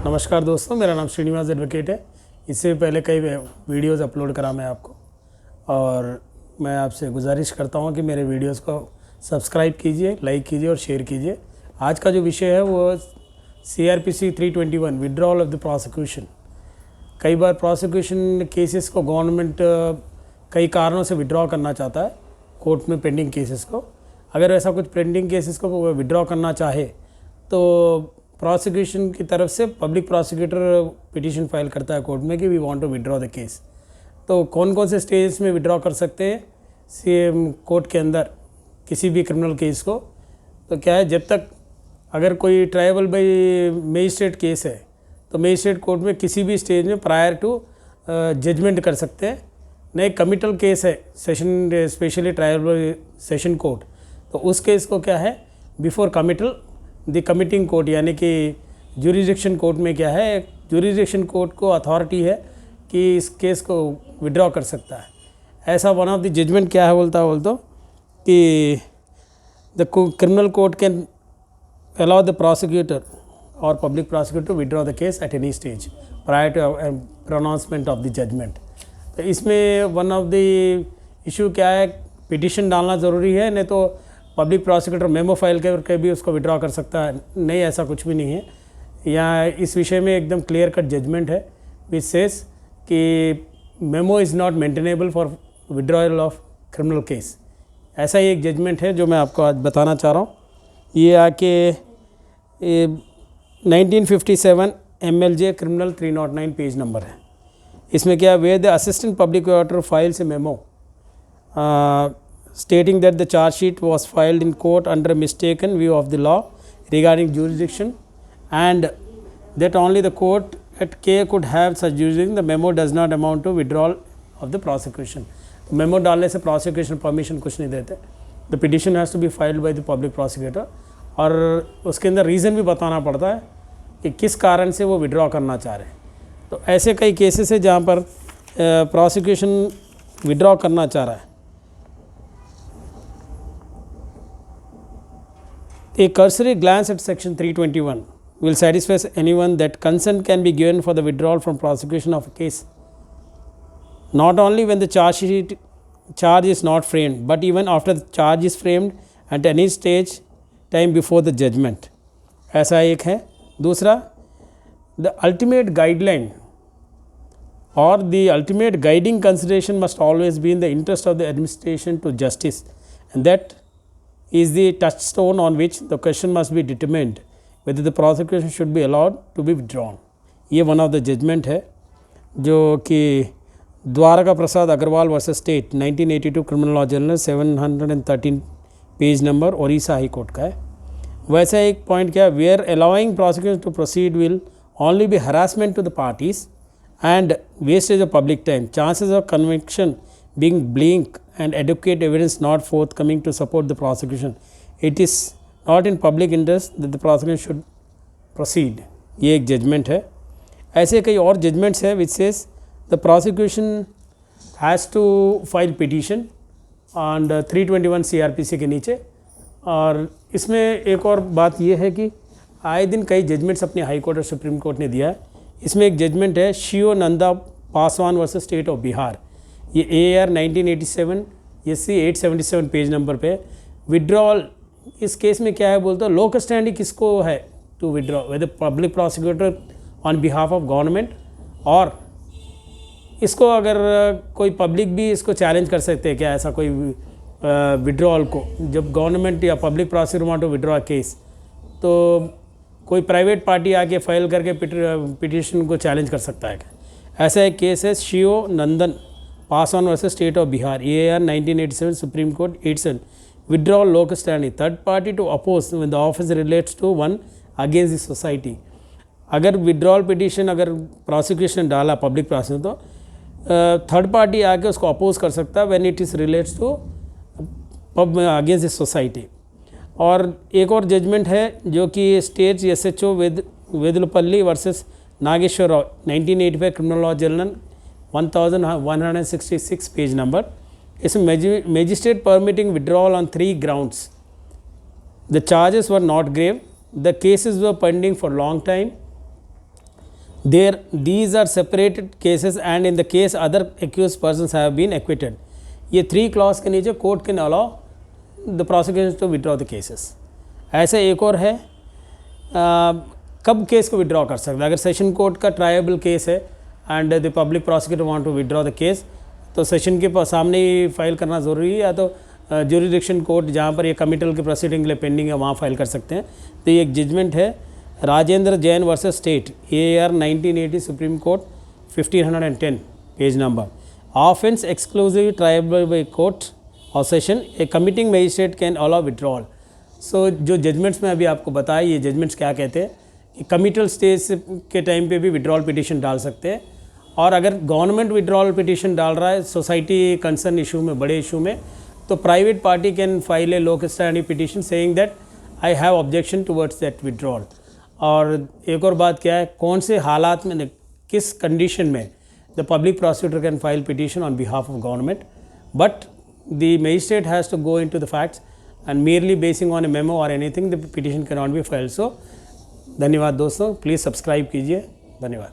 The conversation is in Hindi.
नमस्कार दोस्तों, मेरा नाम श्रीनिवास एडवोकेट है। इससे पहले कई वीडियोस अपलोड करा मैं आपको, और मैं आपसे गुजारिश करता हूं कि मेरे वीडियोस को सब्सक्राइब कीजिए, लाइक कीजिए और शेयर कीजिए। आज का जो विषय है वो CRPC 321 withdrawal of the prosecution. कई बार प्रोसिक्यूशन केसेस को गवर्नमेंट कई कारणों से विड्रॉ करना चाहता है कोर्ट में पेंडिंग केसेस को। अगर ऐसा कुछ पेंडिंग केसेस को विड्रॉ करना चाहे तो प्रोसिक्यूशन की तरफ से पब्लिक प्रोसिक्यूटर पिटीशन फाइल करता है कोर्ट में कि we want to withdraw the case. तो कौन कौन से स्टेज में विड्रॉ कर सकते हैं सीएम कोर्ट के अंदर किसी भी क्रिमिनल केस को? तो क्या है, जब तक अगर कोई ट्रायबल बाई मजिस्ट्रेट केस है तो मजिस्ट्रेट कोर्ट में किसी भी स्टेज में प्रायर टू जजमेंट कर सकते हैं। नहीं, कमिटल केस है session, specially tribal session court, तो उस केस को क्या है before committal the committing court, यानी कि ज्यूरिसडिक्शन कोर्ट में क्या है, ज्यूरिसडिक्शन कोर्ट को अथॉरिटी है कि इस केस को विड्रॉ कर सकता है। ऐसा वन ऑफ द जजमेंट क्या है बोलता कि the criminal court can allow the prosecutor और public prosecutor withdraw the case at any stage prior to pronouncement of the judgment. तो इसमें वन ऑफ द इशू क्या है, पिटिशन डालना ज़रूरी है, नहीं तो पब्लिक प्रोसिक्यूटर मेमो फाइल करके भी उसको विड्रॉ कर सकता है। नहीं, ऐसा कुछ भी नहीं है। यहाँ इस विषय में एकदम क्लियर कट जजमेंट है विच सेज कि memo is not maintainable for withdrawal of criminal case. ऐसा ही एक जजमेंट है जो मैं आपको आज बताना चाह रहा हूँ। ये आके 1957 MLJ क्रिमिनल 309 पेज नंबर है। इसमें क्या, way the assistant public prosecutor files A memo stating that the charge sheet was filed in court under a mistaken view of the law regarding jurisdiction and that only the court at K could have such jurisdiction, the memo does not amount to withdrawal of the prosecution. Memo डालने से prosecution permission कुछ नहीं देते। The petition has to be filed by the public prosecutor और उसके अंदर रीज़न भी बताना पड़ता है कि किस कारण से वो विड्रॉ करना चाह रहे हैं। तो ऐसे कई केसेस है जहाँ पर prosecution विड्रॉ करना चाह रहा है। A cursory glance at section 321 will satisfy anyone that consent can be given for the withdrawal from prosecution of a case, not only when the charge is not framed, but even after the charge is framed at any stage time before the judgment. ऐसा एक है। दूसरा, the ultimate guideline or the ultimate guiding consideration must always be in the interest of the administration to justice, and that is the touchstone on which the question must be determined whether the prosecution should be allowed to be withdrawn. ये वन ऑफ द जजमेंट है जो कि Dwarka Prasad Agarwal versus state 1982 criminal law journal 713 page number Odisha high court का है। वैसा एक पॉइंट क्या, where allowing prosecution to proceed will only be harassment to the parties and wastage of public time, chances of conviction being bleak and adequate evidence not forthcoming to support the prosecution, it is not in public interest that the prosecution should proceed. ये एक जजमेंट है। ऐसे कई और जजमेंट्स है which says the prosecution has to file petition and 321 CRPC के नीचे। और इसमें एक और बात ये है कि आए दिन कई जजमेंट्स अपने हाई कोर्ट और सुप्रीम कोर्ट ने दिया है। इसमें एक जजमेंट है Shiv Nanda Paswan versus state of Bihar, ये AR 1987 SC 877 पेज नंबर पे। विड्रॉल इस केस में क्या है बोलते हैं, लोकल स्टैंडिंग किसको है to withdraw, whether public prosecutor on behalf of government, और इसको अगर कोई पब्लिक भी इसको चैलेंज कर सकते हैं क्या, ऐसा कोई विड्रॉल को, जब गवर्नमेंट या public prosecutor want to withdraw case तो कोई प्राइवेट पार्टी आके फाइल करके पिटिशन को चैलेंज कर सकता है क्या? ऐसा एक केस है Shiv Nandan Paswan versus state of Bihar, AR 1987 supreme court 87 withdrawal local standing third party to oppose when the offence relates to one against the society. अगर विड्रॉल पिटिशन अगर प्रोसिक्यूशन डाला पब्लिक प्रोसिक्यूशन तो थर्ड पार्टी आके उसको अपोज कर सकता है when it is relates to against the society. और एक और जजमेंट है जो कि state SHO Vedulapalli versus Nageshwar Rao 1985 criminal law journal 1166 page number. इसमें magistrate permitting withdrawal on 3 grounds. The charges were not grave, the cases were pending for long time, these are separated cases and in the case other accused persons have been acquitted. ये 3 clause के नीचे court can allow the prosecution to withdraw the cases. ऐसे एक और है कब केस को विड्रॉ कर सकते हैं. अगर सेशन कोर्ट का ट्रायबल केस है and the public prosecutor want to withdraw the case, तो सेशन के सामने ही फाइल करना ज़रूरी है, या तो ज्यूरिडिक्शन कोर्ट जहाँ पर ये कमिटल के प्रोसीडिंग के लिए पेंडिंग है वहाँ फाइल कर सकते हैं. तो ये एक जजमेंट है Rajendra Jain versus state, AR 1980 supreme court 1510 page number. Offence exclusive triable by court और session a committing magistrate can allow withdrawal. So जो जजमेंट्स में अभी आपको बताया, ये जजमेंट्स क्या कहते हैं कि कमिटल स्टेज के टाइम पे भी विड्रॉल पिटीशन डाल सकते हैं, और अगर गवर्नमेंट विड्रॉल पिटीशन डाल रहा है सोसाइटी कंसर्न इशू में, बड़े इशू में, तो प्राइवेट पार्टी कैन फाइल ए लोक standing petition saying that I have objection towards that withdrawal. और एक और बात क्या है, कौन से हालात में, किस कंडीशन में the public prosecutor can file petition on behalf of government, but the magistrate has to go into the facts and merely basing on a memo और anything the petition can not be filed. So धन्यवाद दोस्तों, प्लीज़ सब्सक्राइब कीजिए. धन्यवाद.